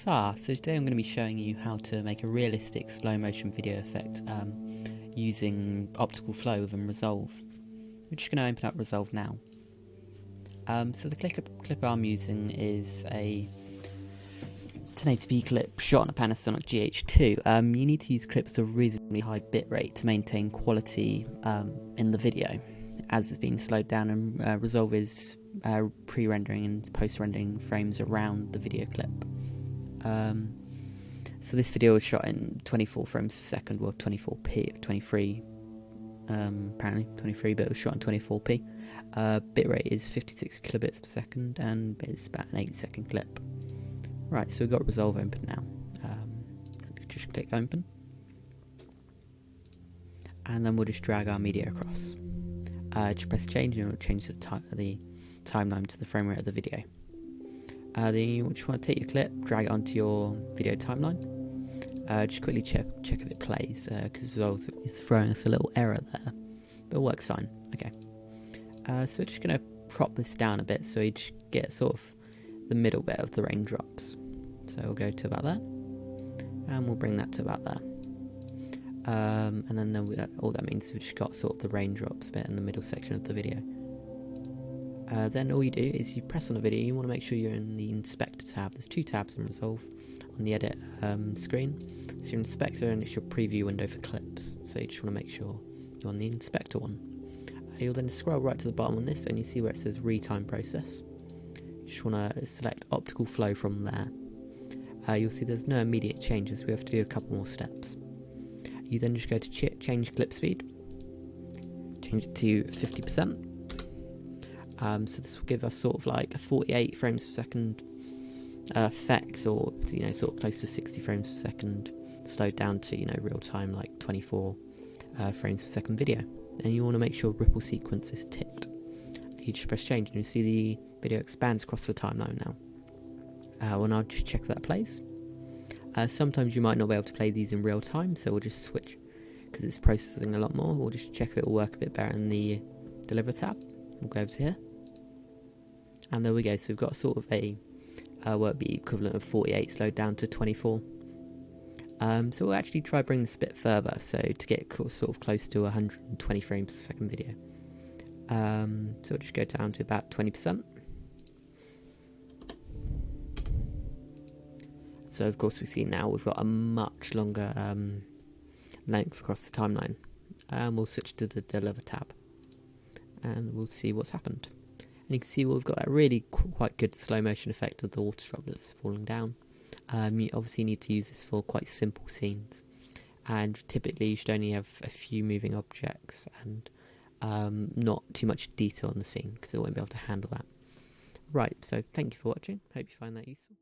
So today I'm going to be showing you how to make a realistic slow motion video effect using OpticalFlow within Resolve. We're just going to open up Resolve now. So the clip I'm using is a 1080p clip shot on a Panasonic GH2. You need to use clips of reasonably high bitrate to maintain quality in the video, as it's being slowed down, and Resolve is pre-rendering and post-rendering frames around the video clip. So this video was shot in 24 frames per second, well 24p, 23, apparently 23, but it was shot in 24p. Bitrate is 56 kilobits per second, and it's about an 8-second clip. Right, so we've got Resolve open now. Just click open, and then we'll just drag our media across. Just press change, and it will change the timeline to the frame rate of the video. Then you just want to take your clip, drag it onto your video timeline. Just quickly check if it plays, because Resolve is throwing us a little error there, but it works fine. Okay. So we're just going to prop this down a bit so you just get sort of the middle bit of the raindrops. So we'll go to about there, and we'll bring that to about there. And then all that means is we've just got sort of the raindrops bit in the middle section of the video. Then all you do is you press on the video. You want to make sure you're in the Inspector tab. There's two tabs in Resolve on the Edit screen. So your Inspector, and it's your preview window for clips. So you just want to make sure you're on the Inspector one. You'll then scroll right to the bottom on this, and you see where it says Retime Process. You just want to select OpticalFlow from there. You'll see there's no immediate changes. We have to do a couple more steps. You then just go to change clip speed. Change it to 50%. So this will give us sort of like a 48 frames per second effect, or sort of close to 60 frames per second, slowed down to real time like 24 frames per second video. And you want to make sure ripple sequence is ticked. You just press change, and you see the video expands across the timeline now. Well, now just check if that plays. Sometimes you might not be able to play these in real time, so we'll just switch because it's processing a lot more. We'll just check if it will work a bit better in the Deliver tab. We'll go over to here, and there we go. So we've got sort of a what would be equivalent of 48 slowed down to 24. So we'll actually try bring this a bit further, so to get sort of close to 120 frames per second video. So we'll just go down to about 20%. So of course we see now we've got a much longer length across the timeline. We'll switch to the Deliver tab, and we'll see what's happened. And you can see we've got that really quite good slow motion effect of the water droplets falling down. You obviously need to use this for quite simple scenes, and typically you should only have a few moving objects and not too much detail on the scene, because it won't be able to handle that. Right, so thank you for watching. Hope you find that useful.